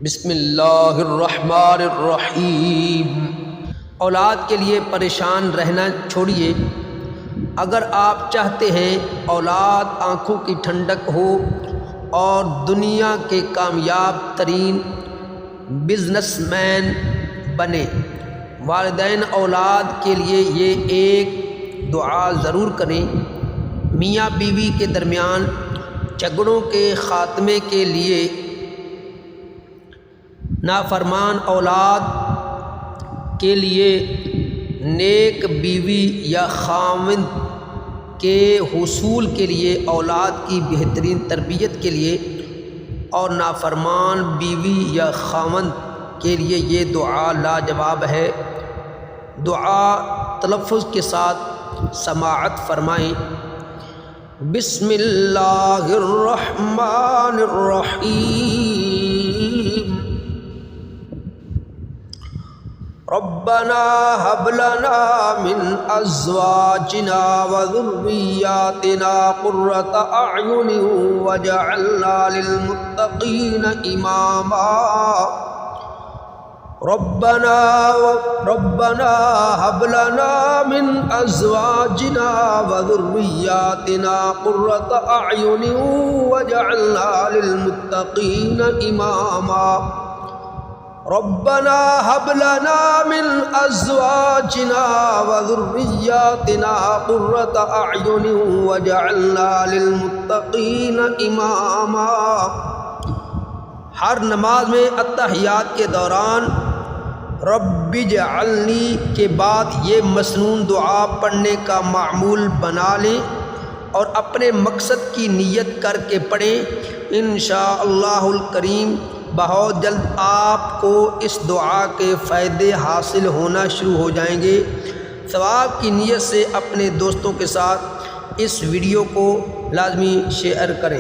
بسم اللہ الرحمن الرحیم۔ اولاد کے لیے پریشان رہنا چھوڑیے۔ اگر آپ چاہتے ہیں اولاد آنکھوں کی ٹھنڈک ہو اور دنیا کے کامیاب ترین بزنس مین بنے، والدین اولاد کے لیے یہ ایک دعا ضرور کریں۔ میاں بیوی کے درمیان جھگڑوں کے خاتمے کے لیے نافرمان اولاد کے لیے نیک بیوی یا خاوند کے حصول کے لیے اولاد کی بہترین تربیت کے لیے اور نافرمان بیوی یا خاوند کے لیے یہ دعا لاجواب ہے۔ دعا تلفظ کے ساتھ سماعت فرمائیں۔ بسم اللہ الرحمن الرحیم۔ ربنا هب لنا من ازواجنا وذرياتنا قرة اعين واجعلنا للمتقين اماما۔ ربنا هب لنا من ازواجنا وذرياتنا قرة اعين واجعلنا للمتقين اماما۔ ربنا هب لنا من ازواجنا وذرياتنا قرة اعين واجعلنا للمتقين اماما۔ ہر نماز میں التحیات کے دوران رب اجعلنی کے بعد یہ مسنون دعا پڑھنے کا معمول بنا لیں اور اپنے مقصد کی نیت کر کے پڑھیں۔ انشاءاللہ الکریم بہت جلد آپ کو اس دعا کے فائدے حاصل ہونا شروع ہو جائیں گے۔ ثواب کی نیت سے اپنے دوستوں کے ساتھ اس ویڈیو کو لازمی شیئر کریں۔